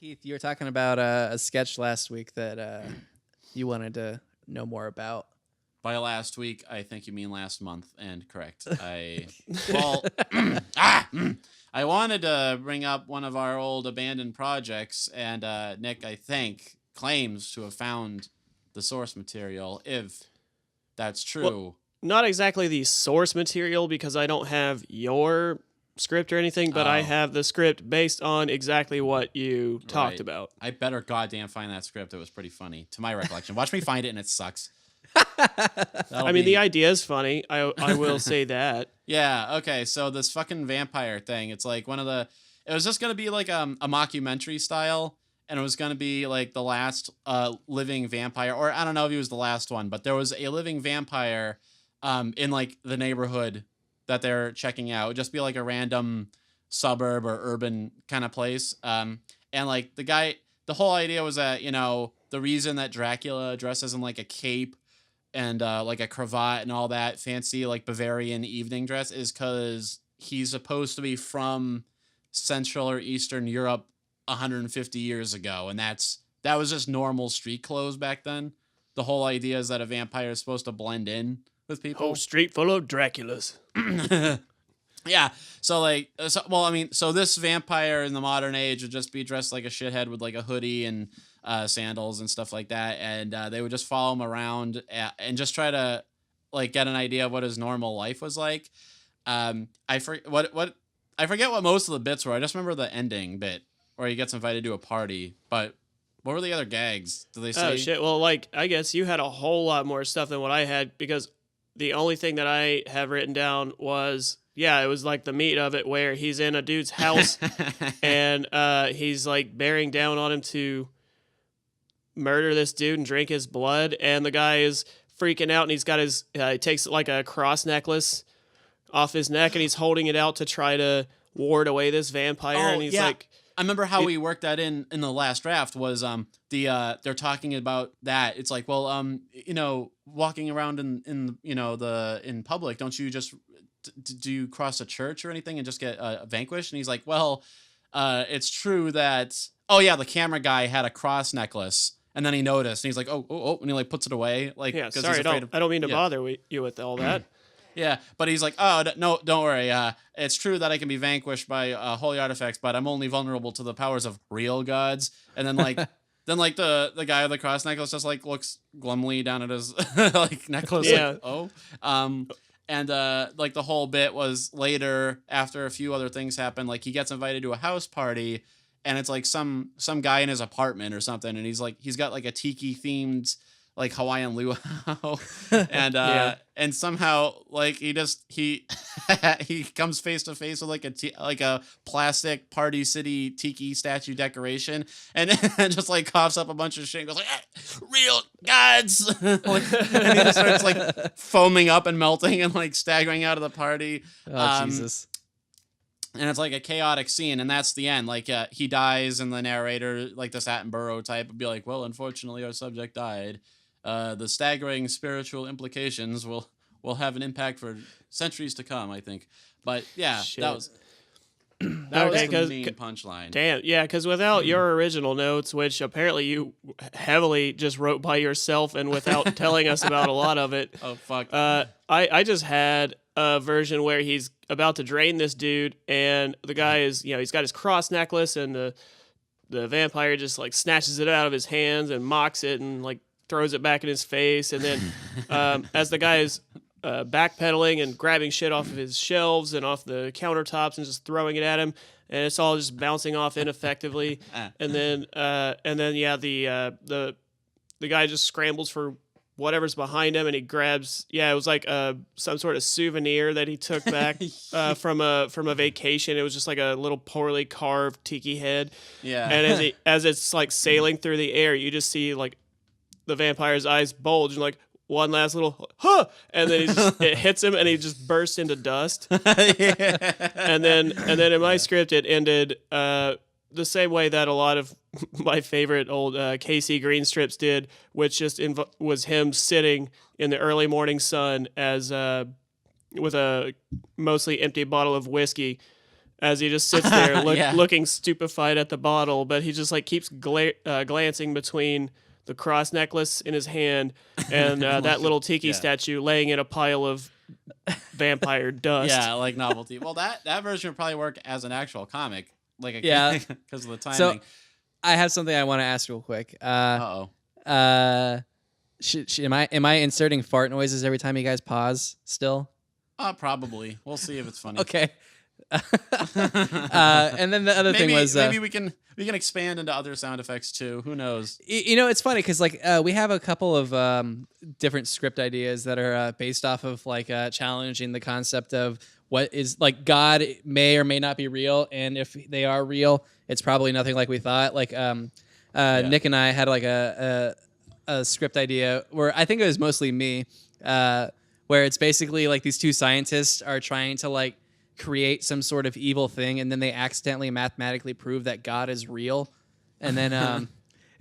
Heath, you were talking about a sketch last week that you wanted to know more about. By last week, I think you mean last month, and correct. I wanted to bring up one of our old abandoned projects, and Nick, I think, claims to have found the source material, if that's true. Well, not exactly the source material, because I don't have your script or anything, but I have the script based on exactly what you talked about. I better goddamn find that script. It was pretty funny, to my recollection. Watch me find it, and it sucks. The idea is funny. I will say that. Yeah, okay, so this fucking vampire thing, it's like it was just going to be like a mockumentary style, and it was going to be like the last living vampire, or I don't know if he was the last one, but there was a living vampire in like the neighborhood that they're checking out. It would just be like a random suburb or urban kind of place. And like the whole idea was that, the reason that Dracula dresses in like a cape and like a cravat and all that fancy like Bavarian evening dress is because he's supposed to be from Central or Eastern Europe 150 years ago, and that was just normal street clothes back then. The whole idea is that a vampire is supposed to blend in with people. Whole street full of Draculas. Yeah. So this vampire in the modern age would just be dressed like a shithead with like a hoodie and sandals and stuff like that, and they would just follow him around and just try to like get an idea of what his normal life was like. I forget what most of the bits were. I just remember the ending bit where he gets invited to a party. But what were the other gags? Did they say? Oh shit! Well, like I guess you had a whole lot more stuff than what I had, because the only thing that I have written down was, it was like the meat of it where he's in a dude's house and he's like bearing down on him to murder this dude and drink his blood, and the guy is freaking out, and he's got he takes like a cross necklace off his neck and he's holding it out to try to ward away this vampire, and he's like, I remember how we worked that in the last draft was they're talking about that. It's like, well, walking around in public, don't you just do you cross a church or anything and just get vanquished? And he's like, well, it's true that the camera guy had a cross necklace, and then he noticed, and he's like, oh, and he like puts it away, like, sorry, I don't mean to bother you with all that. Yeah, but he's like, oh, no, don't worry. It's true that I can be vanquished by holy artifacts, but I'm only vulnerable to the powers of real gods. And then like, the guy with the cross necklace just like looks glumly down at his like necklace. Yeah. Like, oh, and like the whole bit was later after a few other things happen. Like he gets invited to a house party, and it's like some guy in his apartment or something, and he's got like a tiki themed like Hawaiian luau, and and somehow like he comes face to face with like a plastic Party City tiki statue decoration, and just like coughs up a bunch of shit and goes like, real gods, and he just starts like foaming up and melting and like staggering out of the party. Jesus. And it's like a chaotic scene, and that's the end. Like he dies, and the narrator, like the Attenborough type, would be like, well, unfortunately our subject died. The staggering spiritual implications will have an impact for centuries to come, I think. But yeah, Shit. that was the main punchline. Damn, yeah, because without your original notes, which apparently you heavily just wrote by yourself and without telling us about a lot of it. Oh, fuck. I just had a version where he's about to drain this dude, and the guy is, he's got his cross necklace, and the vampire just like snatches it out of his hands and mocks it and like throws it back in his face, and then as the guy is backpedaling and grabbing shit off of his shelves and off the countertops and just throwing it at him, and it's all just bouncing off ineffectively, and then the guy just scrambles for whatever's behind him, and he grabs it was like some sort of souvenir that he took back from a vacation. It was just like a little poorly carved tiki head, and as it's like sailing through the air, you just see like the vampire's eyes bulge and like one last little and then it hits him and he just bursts into dust. and then in my script it ended the same way that a lot of my favorite old KC Green strips did, which just was him sitting in the early morning sun as with a mostly empty bottle of whiskey as he just sits there Yeah. looking stupefied at the bottle, but he just like keeps glancing between the cross necklace in his hand and that little tiki statue laying in a pile of vampire dust. Yeah, like novelty. Well, that version would probably work as an actual comic, like a because of the timing. So I have something I want to ask real quick. Uh-oh. Am I inserting fart noises every time you guys pause still? Probably. We'll see if it's funny. Okay. And then the other thing was maybe we can expand into other sound effects too. Who knows? You know, it's funny because like we have a couple of different script ideas that are based off of like challenging the concept of what is like God may or may not be real, and if they are real, it's probably nothing like we thought. Like Nick and I had like a script idea where I think it was mostly me, where it's basically like these two scientists are trying to like create some sort of evil thing, and then they accidentally mathematically prove that God is real, and then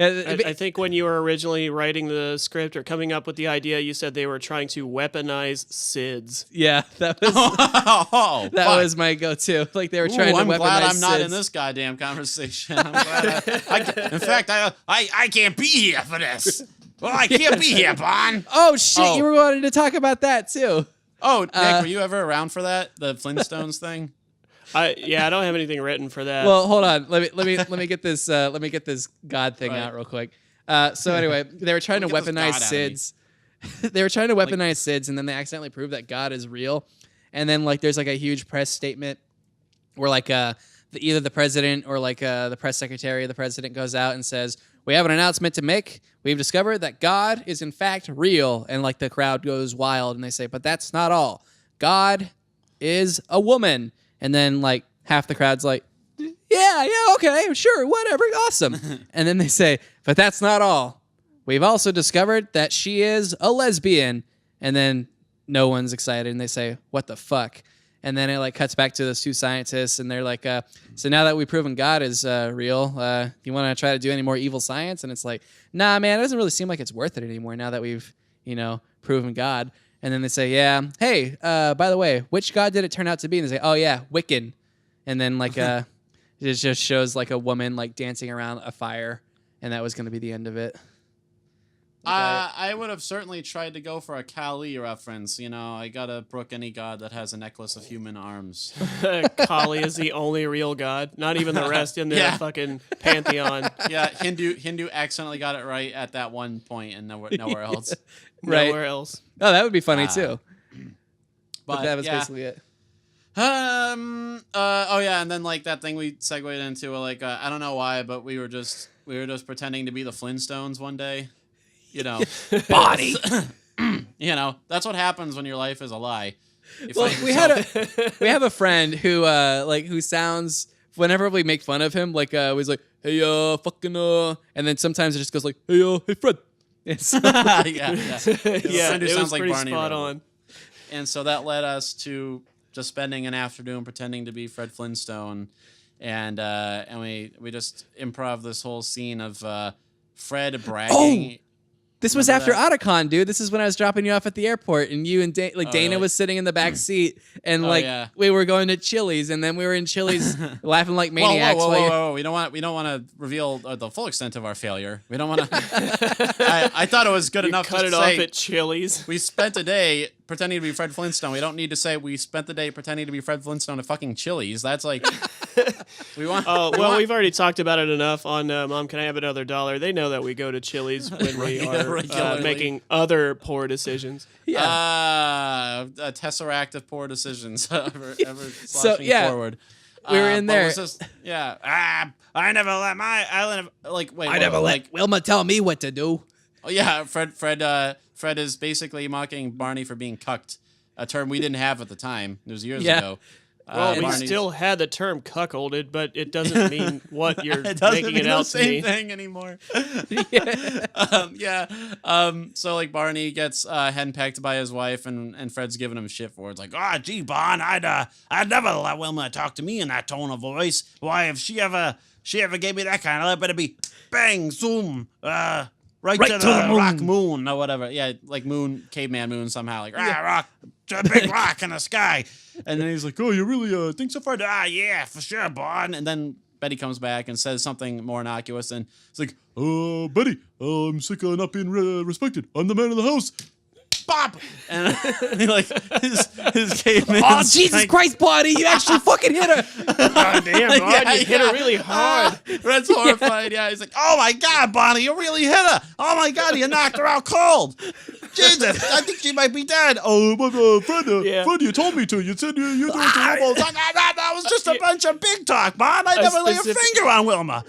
I think when you were originally writing the script or coming up with the idea, you said they were trying to weaponize SIDS. Yeah, that was that was my go-to. Like they were trying to weaponize. I'm glad I'm not SIDS. in this goddamn conversation. I'm glad in fact, I can't be here for this. Well, I can't be here, Bon. Oh shit! You were wanting to talk about that too. Oh, Nick, were you ever around for that? The Flintstones thing? I don't have anything written for that. Well, hold on. Let me get this. Let me get this God thing out real quick. So anyway, they were trying to weaponize SIDS. They were trying to weaponize SIDS, and then they accidentally proved that God is real. And then like there's like a huge press statement where like either the president or like the press secretary of the president goes out and says, "We have an announcement to make. We've discovered that God is in fact real." And like the crowd goes wild and they say, "But that's not all. God is a woman." And then like half the crowd's like, yeah, okay, sure, whatever, awesome. And then they say, "But that's not all. We've also discovered that she is a lesbian." And then no one's excited and they say, "What the fuck?" And then it like cuts back to those two scientists and they're like, "So now that we've proven God is real, you want to try to do any more evil science?" And it's like, "Nah, man, it doesn't really seem like it's worth it anymore now that we've, proven God." And then they say, "Yeah, hey, by the way, which God did it turn out to be?" And they say, "Oh yeah, Wiccan." And then like it just shows like a woman like dancing around a fire, and that was going to be the end of it. I would have certainly tried to go for a Kali reference. I gotta brook any god that has a necklace of human arms. Kali is the only real god, not even the rest in the fucking pantheon. Yeah, Hindu accidentally got it right at that one point and nowhere else. Right. Nowhere else. Oh, that would be funny too. But that was basically it. And then like that thing we segued into, like I don't know why, but we were just pretending to be the Flintstones one day. Body. That's what happens when your life is a lie. Well, we have a friend who who sounds, whenever we make fun of him, like was like, "Hey fucking and then sometimes it just goes like, "Hey Fred." yeah. Yeah, it sounds like pretty Barney spot on. And so that led us to just spending an afternoon pretending to be Fred Flintstone, and we just improv this whole scene of Fred bragging. This was after Otacon, dude. This is when I was dropping you off at the airport, and you and Dana really? was sitting in the back seat, and we were going to Chili's, and then we were in Chili's laughing like maniacs. Whoa! We don't want to reveal the full extent of our failure. We don't want to. I thought it was good enough cut to it say off at Chili's. We spent a day pretending to be Fred Flintstone. We don't need to say we spent the day pretending to be Fred Flintstone at fucking Chili's. That's like we've already talked about it enough on Mom, Can I Have Another $1? They know that we go to Chili's when we are making other poor decisions. A tesseract of poor decisions ever slashing forward. We were in there. I never let my island let Wilma tell me what to do. Oh yeah, Fred is basically mocking Barney for being cucked, a term we didn't have at the time. It was years ago. Well, we still had the term cuckolded, but it doesn't mean what you're making it out to It doesn't mean the same me. thing anymore. So like Barney gets henpecked by his wife, and Fred's giving him shit for it. It's like, gee, Bon, I'd never let Wilma talk to me in that tone of voice. Why, if she ever gave me that kind of, it better be bang, zoom, right to the rock moon or whatever. Yeah, like moon, caveman moon somehow. Like, rock, a big rock in the sky. And then he's like, oh, you really think so far? Yeah, for sure, Bond. And then Betty comes back and says something more innocuous. And it's like, Betty, I'm sick of not being respected. I'm the man of the house. Bop! And he like his caveman. Oh, Jesus Christ, Bonnie, you actually fucking hit her. God damn, Bonnie, you hit her really hard. Red's horrified. Yeah, he's like, oh my God, Bonnie, you really hit her. Oh my God, you knocked her out cold. Jesus, I think she might be dead. Oh, but Fred, you told me to. You said you threw it to Wilma. That was just a bunch of big talk, Bond. I never lay a finger on Wilma.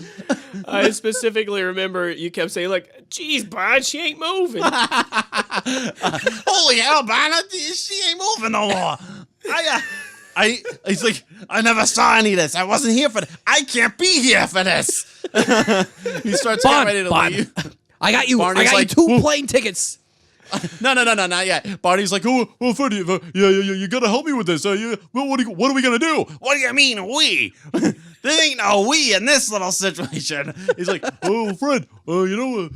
I specifically remember you kept saying, like, geez, Bond, she ain't moving. Holy hell, Bond, she ain't moving no more. He's like, I never saw any of this. I wasn't here for this. I can't be here for this. He starts getting ready to leave. I got you. Barney's I got like, you 2 plane tickets. No, not yet. Barney's like, oh, well, Freddie, you gotta help me with this. What are we gonna do? What do you mean, we? There ain't no we in this little situation. He's like, oh, Fred, you're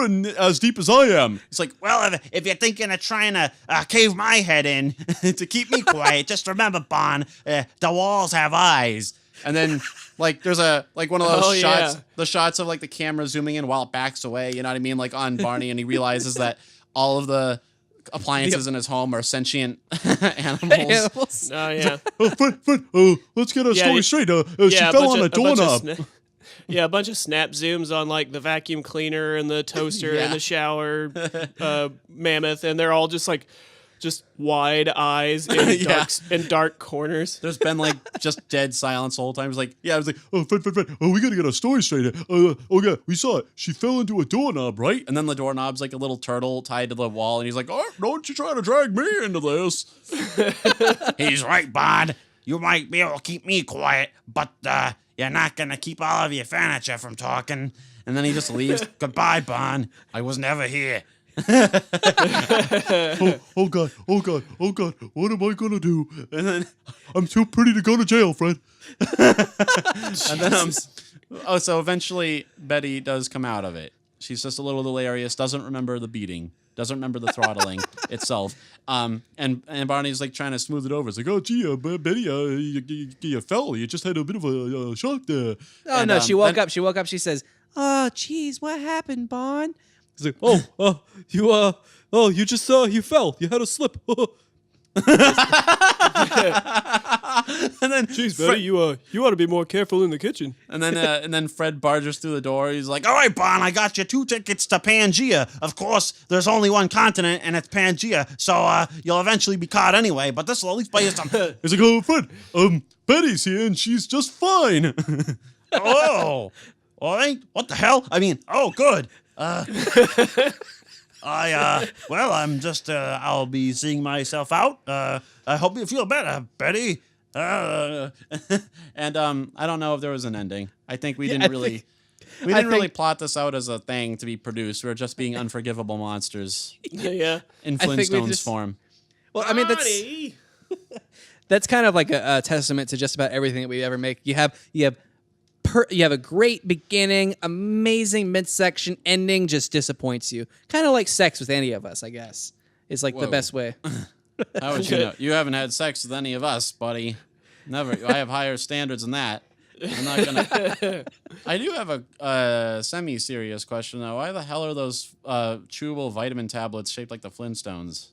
in as deep as I am. He's like, well, if you're thinking of trying to cave my head in to keep me quiet, just remember, Bond, the walls have eyes. And then, like, there's one of those shots, the shots of, like, the camera zooming in while it backs away, you know what I mean? Like, on Barney, and he realizes that all of the appliances in his home are sentient animals. Oh, yeah. Fred, let's get our story straight. She fell on a doorknob. A bunch of snap zooms on, like, the vacuum cleaner and the toaster and the shower mammoth, and they're all just, like, just wide eyes in dark corners. There's been like just dead silence the whole time. It's like, I was like, oh, Fred, we gotta get our story straight. Yeah, we saw it. She fell into a doorknob, right? And then the doorknob's like a little turtle tied to the wall, and he's like, oh, don't you try to drag me into this. He's right, Bond. You might be able to keep me quiet, but you're not gonna keep all of your furniture from talking. And then he just leaves. Goodbye, Bond. I was never here. oh God, what am I gonna do? And then I'm too pretty to go to jail, Fred. And then so eventually Betty does come out of it. She's just a little delirious, doesn't remember the beating, doesn't remember the throttling itself. And Barney's like trying to smooth it over. It's like, oh gee, Betty, you fell. You just had a bit of a shock there. Oh, and, no, she woke up. She says, oh geez, what happened, Bond? He's like, you just you fell. You had a slip. And then, geez, Betty, you ought to be more careful in the kitchen. And then Fred barges through the door. He's like, all right, Bond, I got you 2 tickets to Pangea. Of course, there's only one continent, and it's Pangea, so you'll eventually be caught anyway, but this will at least buy you some. He's like, oh, Fred, Betty's here, and she's just fine. Oh, all right, what the hell? I mean, oh, good. I'm just, I'll be seeing myself out. I hope you feel better, Betty. And, I don't know if there was an ending. I think we didn't really plot this out as a thing to be produced. We're just being unforgivable monsters. In Flintstones form. Well, I mean, that's kind of like a testament to just about everything that we ever make. You have a great beginning, amazing midsection, ending just disappoints you. Kind of like sex with any of us, I guess. It's like the best way. How would you know? You haven't had sex with any of us, buddy. Never. I have higher standards than that. I'm not gonna. I do have a semi-serious question though. Why the hell are those chewable vitamin tablets shaped like the Flintstones?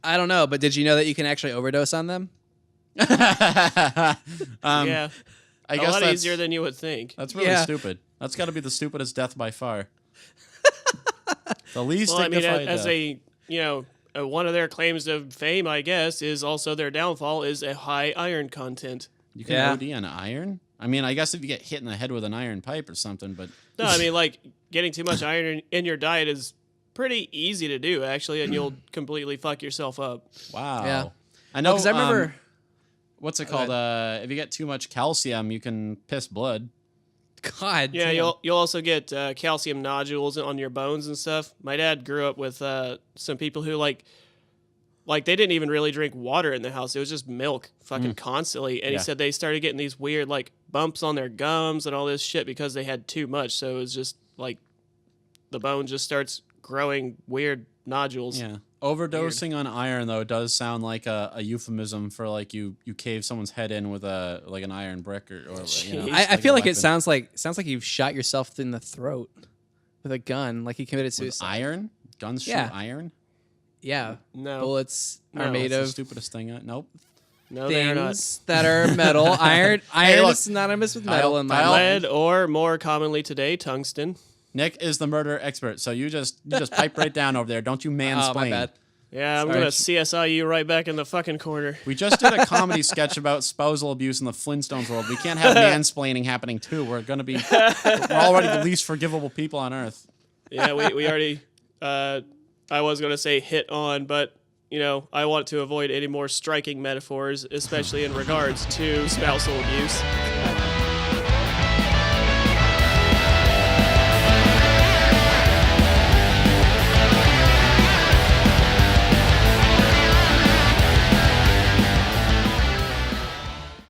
I don't know, but did you know that you can actually overdose on them? Yeah. I guess that's easier than you would think. That's really stupid. That's got to be the stupidest death by far. The least dignified as death. One of their claims of fame, I guess, is also their downfall is a high iron content. You can OD on iron? I mean, I guess if you get hit in the head with an iron pipe or something, but... No, I mean, like, getting too much iron in your diet is pretty easy to do, actually, and you'll completely fuck yourself up. Wow. Yeah. I know, because I remember... what's it called? If you get too much calcium, you can piss blood. God. Yeah, damn. you'll also get calcium nodules on your bones and stuff. My dad grew up with some people who like they didn't even really drink water in the house. It was just milk fucking constantly. And he said they started getting these weird like bumps on their gums and all this shit because they had too much. So it was just like the bone just starts growing weird nodules. Yeah. Overdosing on iron though does sound like a euphemism for like you cave someone's head in with an iron brick or you know, I like feel a like it weapon. sounds like you've shot yourself in the throat with a gun, like you committed With suicide. iron? Guns shoot Yeah. iron? Yeah, No. bullets are No, made That's the of stupidest thing. Nope. No, they're not. things that are metal. Iron look, is synonymous with Kyle- metal in my Kyle- mind. Lead, or more commonly today, tungsten. Nick is the murder expert, so you just pipe right down over there. Don't you mansplain. Oh, my bad. Yeah, I'm Sorry. gonna CSI you right back in the fucking corner. We just did a comedy sketch about spousal abuse in the Flintstones world. We can't have mansplaining happening too. We're already the least forgivable people on earth. Yeah, we already. I was gonna say hit on, but you know, I want to avoid any more striking metaphors, especially in regards to spousal abuse.